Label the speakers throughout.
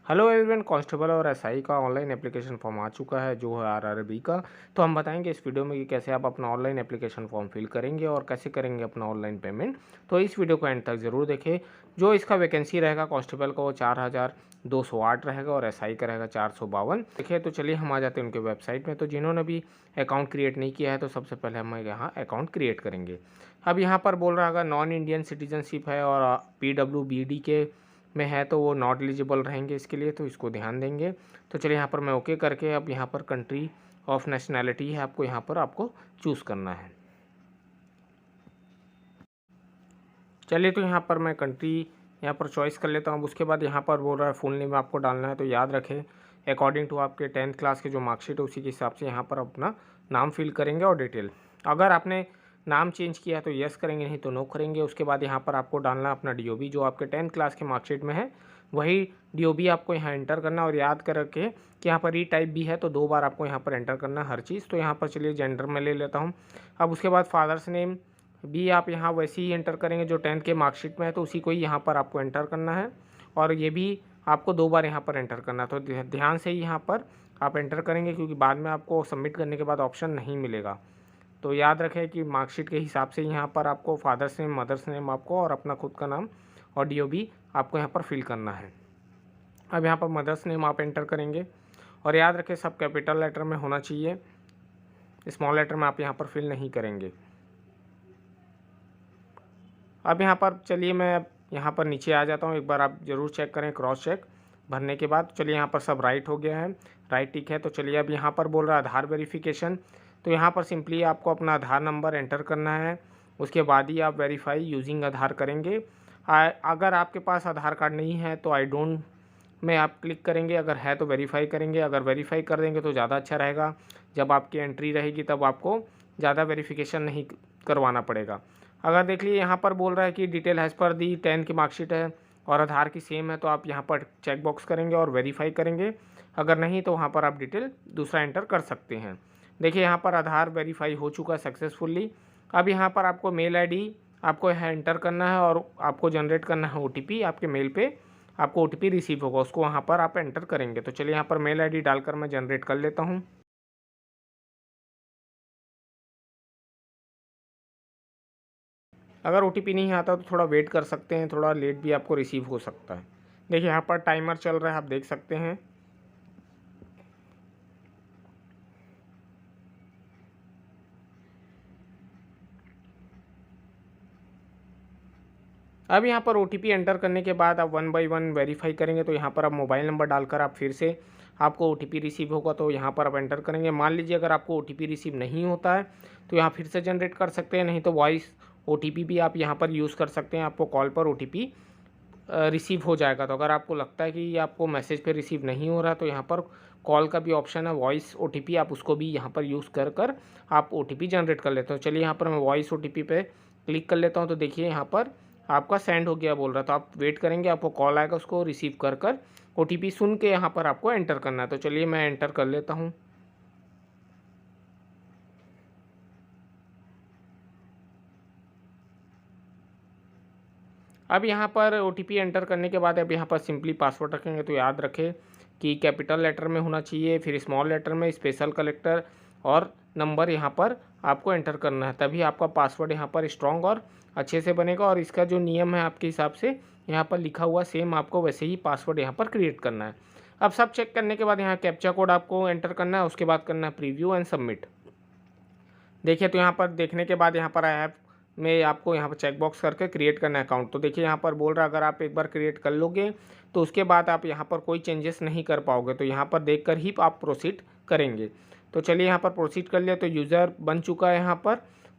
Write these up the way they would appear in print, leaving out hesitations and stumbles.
Speaker 1: Hello everyone, constable और SI का online application form आ चुका है जो है आरआरबी का। तो हम बताएंगे इस वीडियो में कि कैसे आप अपना ऑनलाइन एप्लीकेशन फॉर्म फिल करेंगे और कैसे करेंगे अपना ऑनलाइन पेमेंट। तो इस वीडियो को एंड तक ज़रूर देखें। जो इसका वैकेंसी रहेगा कांस्टेबल का वो 4208 रहेगा और एसआई का रहेगा 452। देखिए तो चलिए हम आ जाते हैं उनके वेबसाइट में। तो जिन्होंने भी अकाउंट क्रिएट नहीं किया है तो सबसे पहले हम यहाँ अकाउंट क्रिएट करेंगे। अब यहाँ पर बोल रहा है नॉन इंडियन सिटीजनशिप है और PWBD के में है तो वो नॉट एलिजिबल रहेंगे इसके लिए, तो इसको ध्यान देंगे। तो चलिए यहाँ पर मैं ओके करके अब यहाँ पर कंट्री ऑफ नेशनैलिटी है आपको यहाँ पर आपको चूज़ करना है। चलिए तो यहाँ पर मैं कंट्री यहाँ पर चॉइस कर लेता हूँ। अब उसके बाद यहाँ पर बोल रहा है फुल नेम आपको डालना है। तो याद रखें अकॉर्डिंग टू आपके 10th क्लास के जो मार्कशीट है उसी के हिसाब से यहाँ पर अपना नाम फिल करेंगे और डिटेल। अगर आपने नाम चेंज किया तो यस करेंगे, नहीं तो नो करेंगे। उसके बाद यहाँ पर आपको डालना अपना DOB जो आपके 10th क्लास के मार्कशीट में है, वही DOB आपको यहाँ एंटर करना। और याद कर रखें कि यहाँ पर टाइप भी है तो 2 बार आपको यहाँ पर एंटर करना हर चीज़। तो यहाँ पर चलिए जेंडर में ले लेता हूँ। अब उसके बाद फादर्स नेम भी आप यहाँ वैसे ही एंटर करेंगे जो 10th के मार्कशीट में है, तो उसी को ही यहाँ पर आपको एंटर करना है। और ये भी आपको 2 बार यहाँ पर एंटर करना है। तो ध्यान से ही यहाँ पर आप एंटर करेंगे क्योंकि बाद में आपको सबमिट करने के बाद ऑप्शन नहीं मिलेगा। तो याद रखें कि मार्कशीट के हिसाब से यहाँ पर आपको फादर्स नेम, मदर्स नेम आपको और अपना खुद का नाम और DOB आपको यहाँ पर फिल करना है। अब यहाँ पर मदर्स नेम आप एंटर करेंगे और याद रखें सब कैपिटल लेटर में होना चाहिए, स्मॉल लेटर में आप यहाँ पर फिल नहीं करेंगे। अब यहाँ पर चलिए मैं यहाँ पर नीचे आ जाता हूँ। एक बार आप ज़रूर चेक करें, क्रॉस चेक भरने के बाद। चलिए यहाँ पर सब राइट हो गया है, राइट टिक है। तो चलिए अब यहाँ पर बोल रहा है आधार वेरिफिकेशन। तो यहाँ पर सिंपली आपको अपना आधार नंबर एंटर करना है। उसके बाद ही आप वेरीफाई यूजिंग आधार करेंगे। अगर आपके पास आधार कार्ड नहीं है तो आई डोंट में आप क्लिक करेंगे, अगर है तो वेरीफाई करेंगे। अगर वेरीफाई कर देंगे तो ज़्यादा अच्छा रहेगा, जब आपकी एंट्री रहेगी तब आपको ज़्यादा वेरिफिकेशन नहीं करवाना पड़ेगा। अगर देख लीजिए यहाँ पर बोल रहा है कि डिटेल हैज़ पर दी 10 की मार्कशीट है और आधार की सेम है, तो आप यहाँ पर चेक बॉक्स करेंगे और वेरीफाई करेंगे। अगर नहीं तो वहाँ पर आप डिटेल दूसरा एंटर कर सकते हैं। देखिए यहाँ पर आधार वेरीफाई हो चुका है सक्सेसफुली। अब यहाँ पर आपको मेल ID आपको यहाँ एंटर करना है और आपको जनरेट करना है OTP। आपके मेल पे आपको OTP रिसीव होगा, उसको वहाँ पर आप एंटर करेंगे। तो चलिए यहाँ पर मेल ID डालकर मैं जनरेट कर लेता हूँ। अगर OTP नहीं आता तो थोड़ा वेट कर सकते हैं, थोड़ा लेट भी आपको रिसीव हो सकता है। देखिए यहाँ पर टाइमर चल रहा है, आप देख सकते हैं। अब यहाँ पर OTP एंटर करने के बाद आप 1 बाय 1 वेरीफाई करेंगे। तो यहाँ पर आप मोबाइल नंबर डालकर आप फिर से आपको OTP रिसीव होगा, तो यहाँ पर आप एंटर करेंगे। मान लीजिए अगर आपको OTP रिसीव नहीं होता है तो यहाँ फिर से जनरेट कर सकते हैं, नहीं तो वॉइस OTP भी आप यहाँ पर यूज़ कर सकते हैं। आपको कॉल पर OTP रिसीव हो जाएगा। तो अगर आपको लगता है कि आपको मैसेज पे रिसीव नहीं हो रहा तो यहाँ पर कॉल का भी ऑप्शन है, वॉइस OTP, आप उसको भी यहाँ पर यूज़ कर कर आप OTP जनरेट कर लेते हो। चलिए यहाँ पर मैं वॉइस OTP पे क्लिक कर लेता हूँ। तो देखिए यहाँ पर आपका सेंड हो गया बोल रहा, तो आप वेट करेंगे, आपको कॉल आएगा, उसको रिसीव कर कर OTP सुन के यहाँ पर आपको एंटर करना है। तो चलिए मैं एंटर कर लेता हूँ। अब यहाँ पर OTP एंटर करने के बाद अब यहाँ पर सिंपली पासवर्ड रखेंगे। तो याद रखें कि कैपिटल लेटर में होना चाहिए, फिर स्मॉल लेटर में, स्पेशल करेक्टर और नंबर यहाँ पर आपको एंटर करना है, तभी आपका पासवर्ड यहाँ पर स्ट्रॉन्ग और अच्छे से बनेगा। और इसका जो नियम है आपके हिसाब से यहाँ पर लिखा हुआ सेम आपको वैसे ही पासवर्ड यहाँ पर क्रिएट करना है। अब सब चेक करने के बाद यहाँ कैप्चा कोड आपको एंटर करना है, उसके बाद करना है प्रीव्यू एंड सबमिट। देखिए तो यहाँ पर देखने के बाद यहाँ पर ऐप में आपको यहाँ पर चेक बॉक्स करके क्रिएट करना है अकाउंट। तो देखिए यहाँ पर बोल रहा है अगर आप एक बार क्रिएट कर लोगे तो उसके बाद आप यहाँ पर कोई चेंजेस नहीं कर पाओगे, तो यहाँ पर देखकर ही आप प्रोसीड करेंगे। तो चलिए यहाँ पर प्रोसीड कर लिया, तो यूज़र बन चुका है यहाँ पर।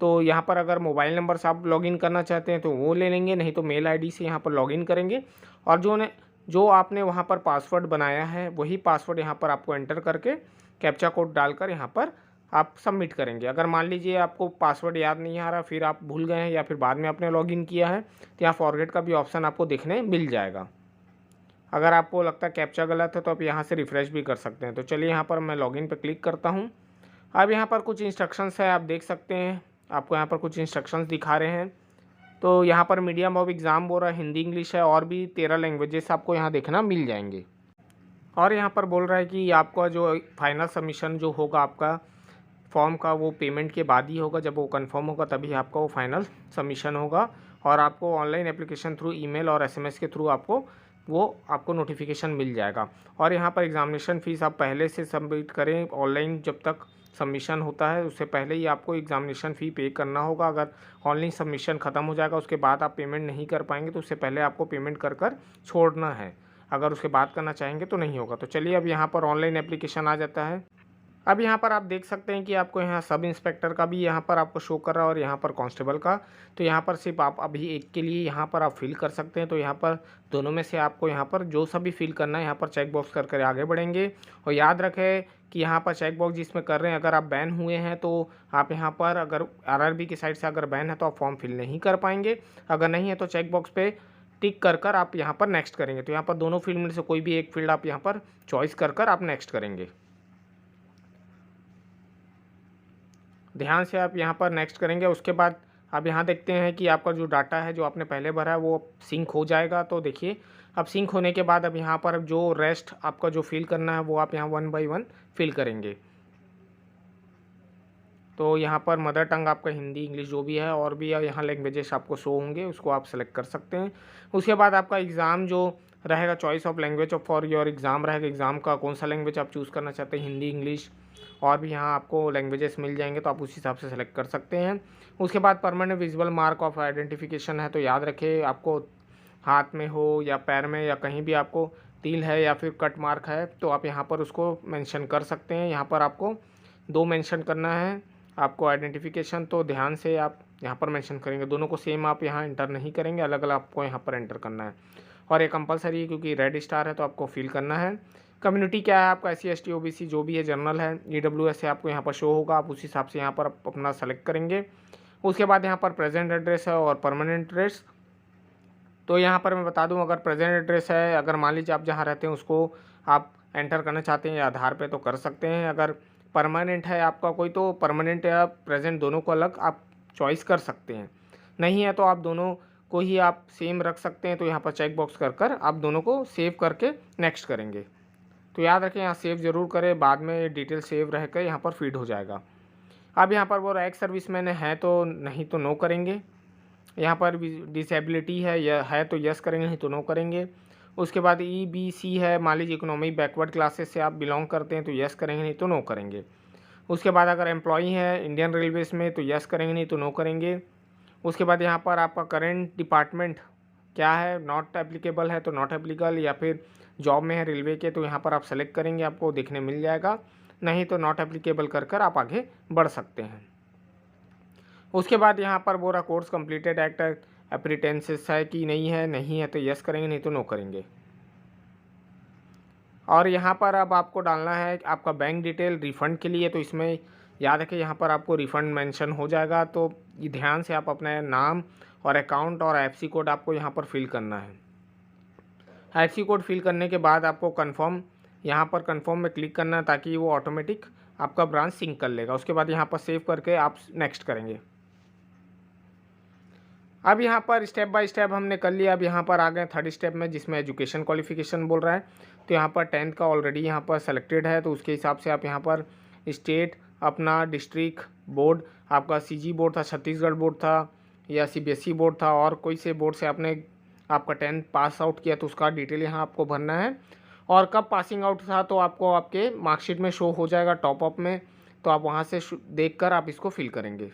Speaker 1: तो यहाँ पर अगर मोबाइल नंबर से आप लॉगिन करना चाहते हैं तो वो ले लेंगे, नहीं तो मेल ID से यहाँ पर लॉगिन करेंगे। और जो आपने वहाँ पर पासवर्ड बनाया है वही पासवर्ड यहाँ पर आपको एंटर करके कैप्चा कोड डालकर यहाँ पर आप सबमिट करेंगे। अगर मान लीजिए आपको पासवर्ड याद नहीं आ रहा, फिर आप भूल गए हैं या फिर बाद में आपने लॉगिन किया है, तो यहाँ फॉरगेट का भी ऑप्शन आपको देखने मिल जाएगा। अगर आपको लगता है कैप्चा गलत है तो आप यहाँ से रिफ़्रेश भी कर सकते हैं। तो चलिए यहाँ पर मैं लॉगिन पर क्लिक करता हूँ। अब यहाँ पर कुछ इंस्ट्रक्शंस है, आप देख सकते हैं, आपको यहाँ पर कुछ इंस्ट्रक्शंस दिखा रहे हैं। तो यहाँ पर मीडियम ऑफ एग्ज़ाम बोल रहा है, हिंदी इंग्लिश है, और भी 13 लैंग्वेजेस आपको यहाँ देखना मिल जाएंगे। और यहाँ पर बोल रहा है कि आपका जो फाइनल सबमिशन जो होगा आपका फॉर्म का, वो पेमेंट के बाद ही होगा। जब वो कंफर्म होगा तभी आपका वो फाइनल सबमिशन होगा और आपको ऑनलाइन एप्लीकेशन थ्रू ईमेल और एसएमएस के थ्रू आपको नोटिफिकेशन मिल जाएगा। और यहाँ पर एग्ज़ामिनेशन फ़ीस आप पहले से सबमिट करें ऑनलाइन, जब तक सबमिशन होता है उससे पहले ही आपको एग्ज़ामिनेशन फ़ी पे करना होगा। अगर ऑनलाइन सबमिशन ख़त्म हो जाएगा उसके बाद आप पेमेंट नहीं कर पाएंगे तो उससे पहले आपको पेमेंट कर छोड़ना है। अगर उसके बाद करना चाहेंगे तो नहीं होगा। तो चलिए अब यहाँ पर ऑनलाइन एप्लीकेशन आ जाता है। अब यहाँ पर आप देख सकते हैं कि आपको यहाँ सब इंस्पेक्टर का भी यहाँ पर आपको शो कर रहा है और यहाँ पर कांस्टेबल का। तो यहाँ पर सिर्फ आप अभी एक के लिए यहाँ पर आप फिल कर सकते हैं। तो यहाँ पर दोनों में से आपको यहाँ पर जो सा भी फिल करना है यहाँ पर चेक बॉक्स कर आगे बढ़ेंगे। और याद रखें कि यहाँ पर चेक बॉक्स जिसमें कर रहे हैं, अगर आप बैन हुए हैं तो आप यहाँ पर, अगर आरआरबी की साइड से अगर बैन है तो आप फॉर्म फिल नहीं कर पाएंगे। अगर नहीं है तो चेक बॉक्स पे टिक कर आप यहाँ पर नेक्स्ट करेंगे। तो यहाँ पर दोनों फील्ड में से कोई भी एक फील्ड आप यहाँ पर चॉइस कर आप नेक्स्ट करेंगे। ध्यान से आप यहाँ पर नेक्स्ट करेंगे। उसके बाद आप यहाँ देखते हैं कि आपका जो डाटा है जो आपने पहले भरा है वो सिंक हो जाएगा। तो देखिए अब सिंक होने के बाद अब यहाँ पर जो रेस्ट आपका जो फिल करना है वो आप यहाँ 1 बाय 1 फिल करेंगे। तो यहाँ पर मदर टंग आपका हिंदी इंग्लिश जो भी है और भी यहाँ लैंग्वेजेस आपको शो होंगे, उसको आप सेलेक्ट कर सकते हैं। उसके बाद आपका एग्ज़ाम जो रहेगा, choice of language of for your exam रहेगा। एग्ज़ाम का कौन सा लैंग्वेज आप चूज़ करना चाहते हैं, हिंदी इंग्लिश और भी यहाँ आपको लैंग्वेजेस मिल जाएंगे, तो आप उस हिसाब से सेलेक्ट कर सकते हैं। उसके बाद permanent visual mark of identification है। तो याद रखें आपको हाथ में हो या पैर में या कहीं भी आपको तिल है या फिर कट मार्क है तो आप यहाँ पर उसको मेंशन कर सकते हैं। यहाँ पर आपको 2 मेंशन करना है आपको आइडेंटिफिकेशन, तो ध्यान से आप यहाँ पर मेंशन करेंगे। दोनों को सेम आप यहाँ एंटर नहीं करेंगे, अलग अलग आपको यहाँ पर एंटर करना है। और ये कंपलसरी है क्योंकि रेड स्टार है तो आपको फिल करना है। कम्युनिटी क्या है आपका, SC ST OBC जो भी है, जनरल है, EWS है, आपको यहाँ पर शो होगा। आप उस हिसाब से यहाँ पर अपना सेलेक्ट करेंगे। उसके बाद यहाँ पर प्रेजेंट एड्रेस है और परमानेंट एड्रेस। तो यहाँ पर मैं बता दूँ, अगर प्रेजेंट एड्रेस है, अगर मान लीजिए आप जहाँ रहते हैं उसको आप एंटर करना चाहते हैं या आधार पे तो कर सकते हैं। अगर परमानेंट है आपका कोई तो परमानेंट या प्रेजेंट दोनों को अलग आप चॉइस कर सकते हैं। नहीं है तो आप दोनों को ही आप सेम रख सकते हैं। तो यहाँ पर चेक बॉक्स कर आप दोनों को सेव करके नेक्स्ट करेंगे। तो याद रखें यहाँ सेव ज़रूर करें, बाद में डिटेल सेव रह कर यहाँ पर फीड हो जाएगा। अब यहाँ पर वो एक्स सर्विसमैन है तो नहीं तो नो करेंगे। यहाँ पर डिसेबिलिटी है या है तो यस करेंगे, नहीं तो नो करेंगे। उसके बाद EBC है, मान लीजिए इकोनॉमिक बैकवर्ड क्लासेस से आप बिलोंग करते हैं तो यस करेंगे, नहीं तो नो करेंगे। उसके बाद अगर एम्प्लॉई है इंडियन रेलवेज़ में तो यस करेंगे, नहीं तो नो करेंगे। उसके बाद यहाँ पर आपका करेंट डिपार्टमेंट क्या है, नॉट एप्लीकेबल है तो नॉट एप्लीकेबल, या फिर जॉब में है रेलवे के तो यहाँ पर आप सेलेक्ट करेंगे, आपको देखने मिल जाएगा। नहीं तो नॉट एप्लीकेबल कर आप आगे बढ़ सकते हैं। उसके बाद यहाँ पर बोरा कोर्स कंप्लीटेड एक्ट एप्रीटेंसेस है कि नहीं है, नहीं है तो यस करेंगे, नहीं तो नो करेंगे। और यहाँ पर अब आपको डालना है आपका बैंक डिटेल रिफ़ंड के लिए। तो इसमें याद रखें यहाँ पर आपको रिफ़ंड मेंशन हो जाएगा, तो ये ध्यान से आप अपने नाम और अकाउंट और IFSC कोड आपको यहाँ पर फिल करना है। IFSC कोड फिल करने के बाद आपको कन्फर्म, यहाँ पर कन्फर्म में क्लिक करना है ताकि वो ऑटोमेटिक आपका ब्रांच सिंक कर लेगा। उसके बाद यहाँ पर सेव करके आप नेक्स्ट करेंगे। अब यहाँ पर स्टेप बाय स्टेप हमने कर लिया। अब यहाँ पर आ गए थर्ड स्टेप में जिसमें एजुकेशन क्वालिफिकेशन बोल रहा है। तो यहाँ पर 10th का ऑलरेडी यहाँ पर सेलेक्टेड है, तो उसके हिसाब से आप यहाँ पर स्टेट, अपना डिस्ट्रिक्ट बोर्ड, आपका CG बोर्ड था, छत्तीसगढ़ बोर्ड था या CBSE बोर्ड था, और कोई से बोर्ड से आपने आपका 10th पास आउट किया तो उसका डिटेल यहाँ आपको भरना है। और कब पासिंग आउट था तो आपको आपके मार्कशीट में शो हो जाएगा टॉपअप में, तो आप वहाँ से देख कर आप इसको फिल करेंगे।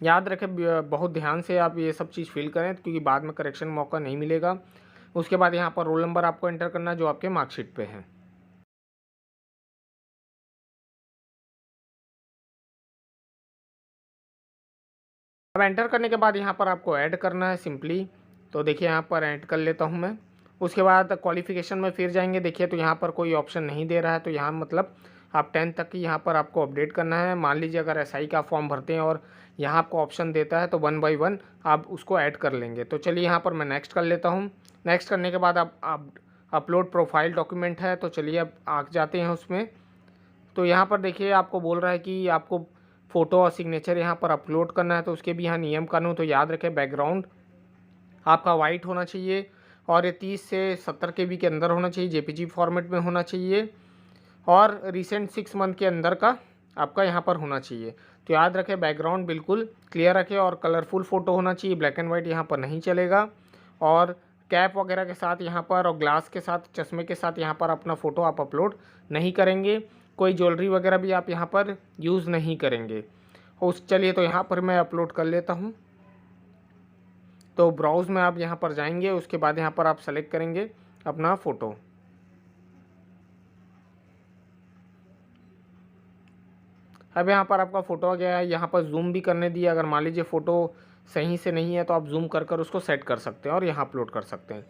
Speaker 1: याद रखें बहुत ध्यान से आप ये सब चीज़ फिल करें क्योंकि बाद में करेक्शन मौका नहीं मिलेगा। उसके बाद यहाँ पर रोल नंबर आपको एंटर करना है जो आपके मार्कशीट पे है। अब एंटर करने के बाद यहाँ पर आपको ऐड करना है सिंपली। तो देखिए यहाँ पर ऐड कर लेता हूँ मैं। उसके बाद क्वालिफिकेशन में फिर जाएंगे, देखिए तो यहाँ पर कोई ऑप्शन नहीं दे रहा है, तो यहाँ मतलब आप 10th तक की यहाँ पर आपको अपडेट करना है। मान लीजिए अगर SI का फॉर्म भरते हैं और यहाँ आपको ऑप्शन देता है तो 1 बाय 1 आप उसको ऐड कर लेंगे। तो चलिए यहाँ पर मैं नेक्स्ट कर लेता हूँ। नेक्स्ट करने के बाद आप अपलोड प्रोफाइल डॉक्यूमेंट है, तो चलिए अब आ जाते हैं उसमें। तो यहाँ पर देखिए आपको बोल रहा है कि आपको फ़ोटो और सिग्नेचर यहाँ पर अपलोड करना है, तो उसके भी यहाँ नियम कानून तो याद रखें। बैकग्राउंड आपका वाइट होना चाहिए और ये 30 से 70 KB के अंदर होना चाहिए, JPG फॉर्मेट में होना चाहिए और रिसेंट 6 मंथ के अंदर का आपका यहाँ पर होना चाहिए। तो याद रखें बैकग्राउंड बिल्कुल क्लियर रखें और कलरफुल फ़ोटो होना चाहिए, ब्लैक एंड वाइट यहाँ पर नहीं चलेगा। और कैप वगैरह के साथ यहाँ पर और ग्लास के साथ, चश्मे के साथ यहाँ पर अपना फ़ोटो आप अपलोड नहीं करेंगे। कोई ज्वेलरी वगैरह भी आप यहाँ पर यूज़ नहीं करेंगे। चलिए तो यहाँ पर मैं अपलोड कर लेता हूँ। तो ब्राउज़ में आप यहाँ पर जाएंगे, उसके बाद यहाँ पर आप सेलेक्ट करेंगे अपना फ़ोटो। अब यहाँ पर आपका फ़ोटो आ गया है, यहाँ पर जूम भी करने दिया। अगर मान लीजिए फ़ोटो सही से नहीं है तो आप जूम कर उसको सेट कर सकते हैं और यहाँ अपलोड कर सकते हैं।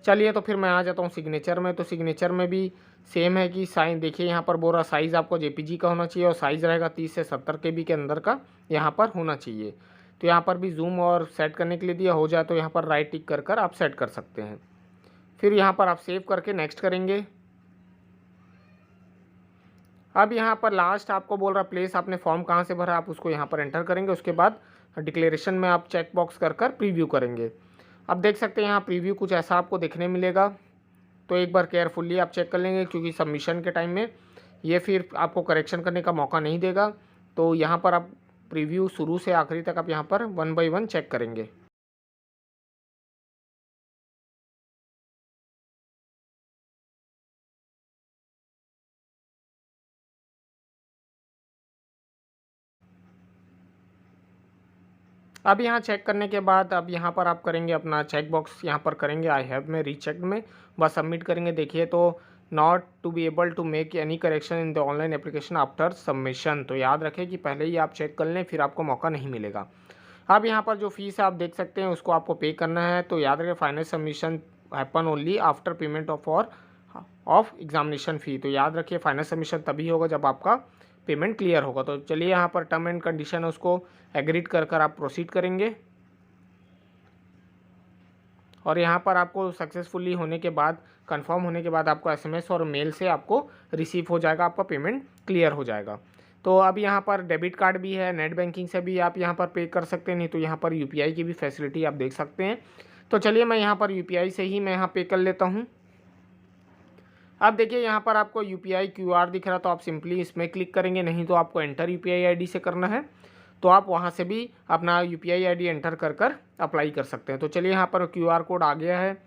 Speaker 1: चलिए तो फिर मैं आ जाता हूँ सिग्नेचर में। तो सिग्नेचर में भी सेम है कि साइज देखिए यहाँ पर बोल रहा साइज़ आपको JPG का होना चाहिए और साइज़ रहेगा 30 से 70 KB के अंदर का यहाँ पर होना चाहिए। तो यहाँ पर भी जूम और सेट करने के लिए दिया, हो जाए तो यहाँ पर राइट टिक कर आप सेट कर सकते हैं। फिर यहाँ पर आप सेव करके नेक्स्ट करेंगे। अब यहाँ पर लास्ट आपको बोल रहा प्लेस आपने फॉर्म कहाँ से भरा, आप उसको यहाँ पर एंटर करेंगे। उसके बाद डिक्लेरेशन में आप चेक बॉक्स कर प्रीव्यू करेंगे। अब देख सकते हैं यहाँ प्रीव्यू कुछ ऐसा आपको देखने मिलेगा। तो एक बार केयरफुली आप चेक कर लेंगे, क्योंकि सबमिशन के टाइम में ये फिर आपको करेक्शन करने का मौका नहीं देगा। तो यहाँ पर आप प्रीव्यू शुरू से आखिरी तक आप यहाँ पर 1 बाय 1 चेक करेंगे। अब यहाँ चेक करने के बाद अब यहाँ पर आप करेंगे अपना चेक बॉक्स यहाँ पर करेंगे आई हैव में, रीचेक्ड में, बस सबमिट करेंगे। देखिए तो not to be able to make any correction in the online application after submission. तो याद रखें कि पहले ही आप चेक कर लें, फिर आपको मौका नहीं मिलेगा। अब यहाँ पर जो फीस है आप देख सकते हैं, उसको आपको पे करना है। तो याद रखें final submission happen only after payment of examination फ़ी। तो याद रखिए फाइनल सबमिशन तभी होगा जब आपका पेमेंट क्लियर होगा। तो चलिए यहाँ पर टर्म एंड कंडीशन है उसको एग्रीड कर आप प्रोसीड करेंगे। और यहाँ पर आपको सक्सेसफुली होने के बाद, कंफर्म होने के बाद आपको SMS और मेल से आपको रिसीव हो जाएगा, आपका पेमेंट क्लियर हो जाएगा। तो अब यहाँ पर डेबिट कार्ड भी है, नेट बैंकिंग से भी आप यहाँ पर पे कर सकते हैं, नहीं तो यहाँ पर UPI की भी फैसिलिटी आप देख सकते हैं। तो चलिए मैं यहाँ पर UPI से ही मैं यहाँ पे कर लेता हूँ। अब देखिए यहाँ पर आपको UPI QR दिख रहा, तो आप सिंपली इसमें क्लिक करेंगे, नहीं तो आपको एंटर UPI ID से करना है। तो आप वहाँ से भी अपना UPI ID एंटर कर अप्लाई कर सकते हैं। तो चलिए यहाँ पर QR कोड आ गया है,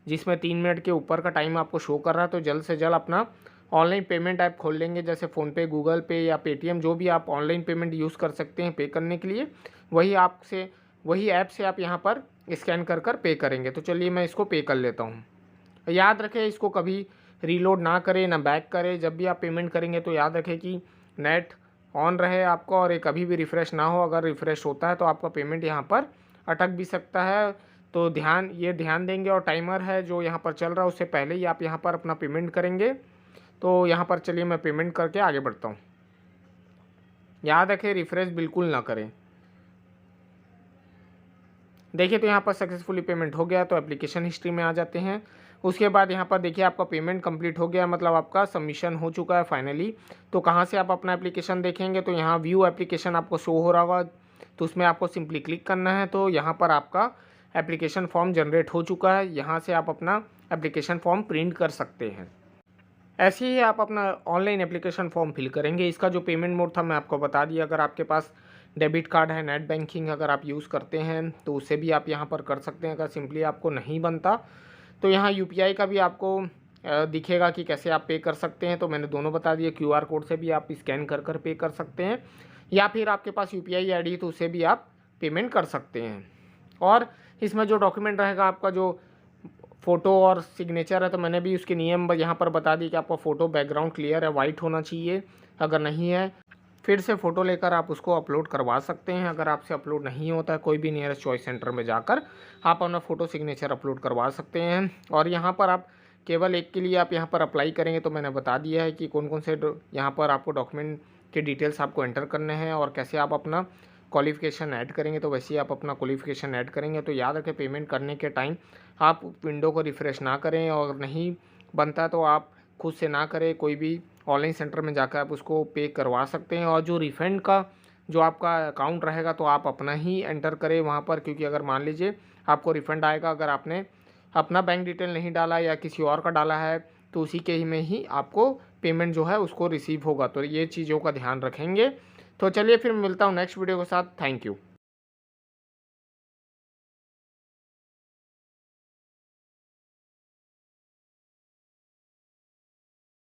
Speaker 1: जिसमें 3 मिनट के ऊपर का टाइम आपको शो कर रहा है। तो जल्द से जल्द अपना ऑनलाइन पेमेंट ऐप खोल लेंगे, जैसे फ़ोनपे, गूगल पे या पेटीएम, जो भी आप ऑनलाइन पेमेंट यूज़ कर सकते हैं पे करने के लिए, वही ऐप से आप यहाँ पर स्कैन कर पे करेंगे। तो चलिए मैं इसको पे कर लेता हूँ। याद रखें इसको कभी रीलोड ना करें ना बैक करें। जब भी आप पेमेंट करेंगे तो याद रखें कि नेट ऑन रहे आपका और ये कभी भी रिफ़्रेश ना हो। अगर रिफ़्रेश होता है तो आपका पेमेंट यहाँ पर अटक भी सकता है। तो ध्यान देंगे। और टाइमर है जो यहाँ पर चल रहा है, उससे पहले ही आप यहाँ पर अपना पेमेंट करेंगे। तो यहाँ पर चलिए मैं पेमेंट करके आगे बढ़ता हूँ। याद रखें रिफ़्रेश बिल्कुल ना करें। देखिए तो यहाँ पर सक्सेसफुली पेमेंट हो गया। तो एप्लीकेशन हिस्ट्री में आ जाते हैं। उसके बाद यहाँ पर देखिए आपका पेमेंट कंप्लीट हो गया, मतलब आपका सबमिशन हो चुका है फाइनली। तो कहाँ से आप अपना एप्लीकेशन देखेंगे, तो यहाँ व्यू एप्लीकेशन आपको शो हो रहा होगा, तो उसमें आपको सिंपली क्लिक करना है। तो यहाँ पर आपका एप्लीकेशन फॉर्म जनरेट हो चुका है। यहाँ से आप अपना एप्लीकेशन फॉर्म प्रिंट कर सकते हैं। ऐसे ही आप अपना ऑनलाइन एप्लीकेशन फॉर्म फिल करेंगे। इसका जो पेमेंट मोड था मैं आपको बता दिया। अगर आपके पास डेबिट कार्ड है, नेट बैंकिंग अगर आप यूज़ करते हैं तो उससे भी आप यहाँ पर कर सकते हैं। अगर सिंपली आपको नहीं बनता तो यहाँ UPI का भी आपको दिखेगा कि कैसे आप पे कर सकते हैं। तो मैंने दोनों बता दिए। QR कोड से भी आप स्कैन कर पे कर सकते हैं, या फिर आपके पास UPI ID तो उससे भी आप पेमेंट कर सकते हैं। और इसमें जो डॉक्यूमेंट रहेगा आपका जो फ़ोटो और सिग्नेचर है, तो मैंने भी उसके नियम यहाँ पर बता दिए कि आपका फ़ोटो बैकग्राउंड क्लियर है, वाइट होना चाहिए। अगर नहीं है फिर से फ़ोटो लेकर आप उसको अपलोड करवा सकते हैं। अगर आपसे अपलोड नहीं होता है, कोई भी नियरेस्ट चॉइस सेंटर में जाकर आप अपना फ़ोटो सिग्नेचर अपलोड करवा सकते हैं। और यहाँ पर आप केवल एक के लिए आप यहाँ पर अप्लाई करेंगे, तो मैंने बता दिया है कि कौन कौन से यहाँ पर आपको डॉक्यूमेंट के डिटेल्स आपको एंटर करने हैं और कैसे आप अपना क्वालिफ़िकेशन ऐड करेंगे। तो वैसे ही आप अपना क्वालिफ़िकेशन ऐड करेंगे। तो याद रखें पेमेंट करने के टाइम आप विंडो को रिफ़्रेश ना करें, और नहीं बनता तो आप खुद से ना करें, कोई भी ऑनलाइन सेंटर में जाकर आप उसको पे करवा सकते हैं। और जो रिफ़ंड का जो आपका अकाउंट रहेगा तो आप अपना ही एंटर करें वहाँ पर, क्योंकि अगर मान लीजिए आपको रिफ़ंड आएगा अगर आपने अपना बैंक डिटेल नहीं डाला या किसी और का डाला है तो उसी के ही में ही आपको पेमेंट जो है उसको रिसीव होगा। तो ये चीज़ों का ध्यान रखेंगे। तो चलिए फिर मिलता हूँ नेक्स्ट वीडियो के साथ। Thank you.